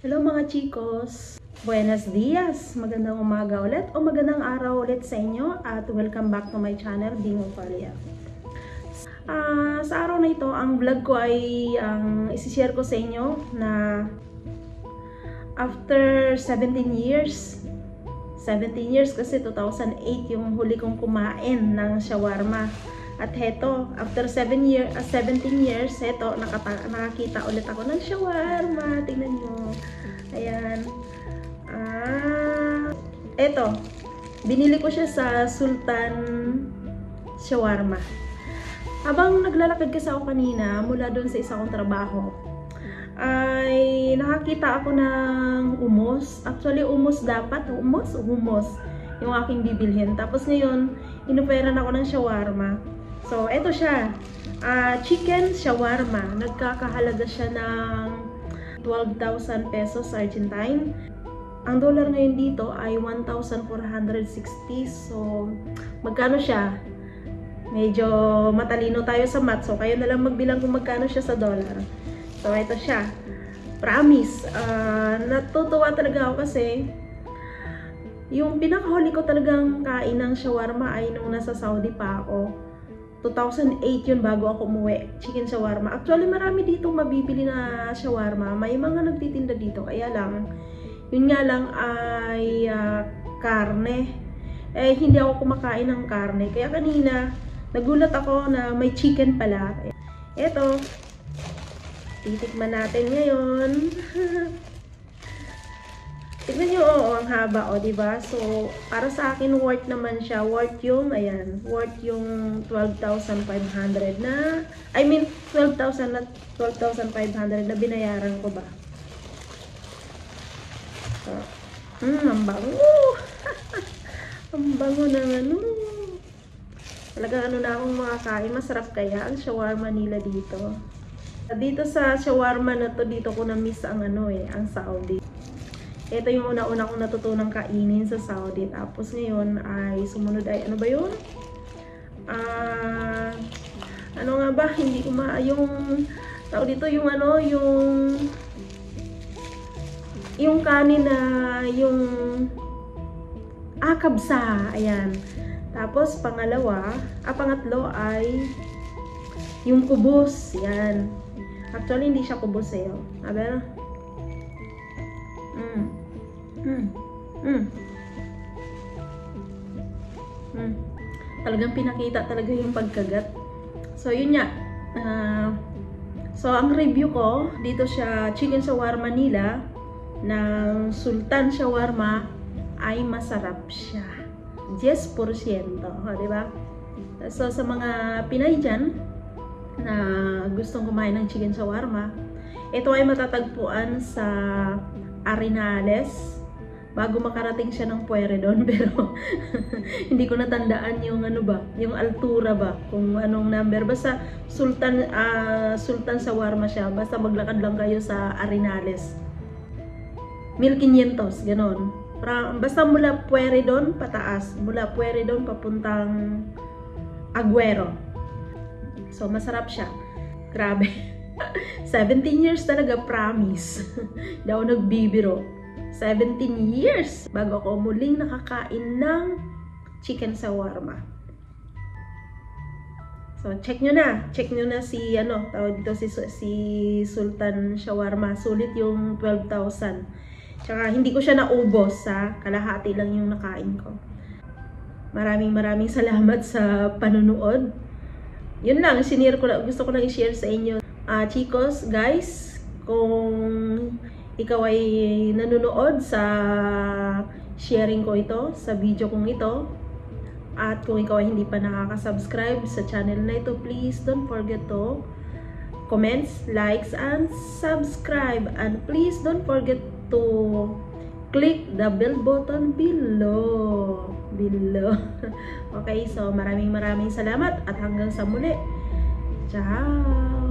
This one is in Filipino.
Hello mga chicos! Buenos dias! Magandang umaga ulit o magandang araw ulit sa inyo at welcome back to my channel, Bingo Palia. Sa araw na ito, ang vlog ko ay isi-share ko sa inyo na after 17 years kasi 2008 yung huli kong kumain ng shawarma. At heto, after 17 years, heto, nakakita ulit ako ng shawarma. Tingnan nyo. Ayan. Eto, binili ko siya sa Sultan Shawarma. Habang naglalakad kasi ako kanina, mula doon sa isa kong trabaho, ay nakakita ako ng hummus. Actually, hummus dapat. Hummus yung aking bibilhin. Tapos ngayon, inuperan ako ng shawarma. So, eto siya. Chicken shawarma. Nagkakahalaga siya ng 12,000 pesos Argentine. Ang dollar ngayon dito ay 1,460. So, magkano siya? Medyo matalino tayo sa math. So, kayo na lang magbilang kung magkano siya sa dollar. So, eto siya. Promise. Natutuwa talaga ako kasi yung pinakahuli ko talagang kain ng shawarma ay nung nasa Saudi pa ako. 2008 yun bago ako umuwi. Chicken shawarma. Actually, marami dito mabibili na shawarma. May mga nagtitinda dito. Kaya lang, yun nga lang ay karne. Eh, hindi ako kumakain ng karne. Kaya kanina, nagulat ako na may chicken pala. Eto, titikman natin ngayon. Tignan nyo, ang haba, diba? So, para sa akin, worth naman siya. Worth yung, ayan, worth yung 12,500 na, 12,000 na 12,500 na binayaran ko ba? So, ang bango! Ang bango ng ano. Talagang na akong makakain. Masarap kaya ang shawarma nila dito. Dito sa shawarma na to, dito ko na-miss ang ang Saudi. Ito yung una-una kong natutunang kainin sa Saudi. Tapos ngayon ay sumunod ay ano ba yun? Ano nga ba? Hindi ko yung tao dito yung yung kanin na yung kabsa. Ayan. Tapos pangatlo ay yung kubos. Yan. Actually hindi siya kubos Aber. Talagang pinakita talaga yung pagkagat. So yun nga. So ang review ko dito sa chicken shawarma nila ng Sultan Shawarma ay masarap siya. 10%, diba? So sa mga Pinay dyan na gustong kumain ng chicken shawarma, ito ay matatagpuan sa Arenales bago makarating siya ng Pueyrredon, pero hindi ko natandaan yung yung altura ba, kung anong number. Basta Sultan Shawarma siya. Basta maglakad lang kayo sa Arenales. 1,500, ganon. Basta mula Pueyrredon pataas, mula Pueyrredon papuntang Aguero. So masarap siya. Grabe. 17 years talaga, promise. Hindi ako nagbibiro. 17 years bago ako muling nakakain ng chicken shawarma. So, check nyo na si, tawag dito si Sultan Shawarma. Sulit yung 12,000. Tsaka, hindi ko siya naubos, kalahati lang yung nakain ko. Maraming salamat sa panunood. Yun lang, gusto ko lang i-share sa inyo. Chicos, guys, kung ikaw ay nanonood sa sharing ko ito, sa video kong ito, at kung ikaw ay hindi pa nakaka-subscribe sa channel na ito, please don't forget to comments, likes, and subscribe. And please don't forget to click the bell button below. Okay, so maraming salamat at hanggang sa muli. Ciao!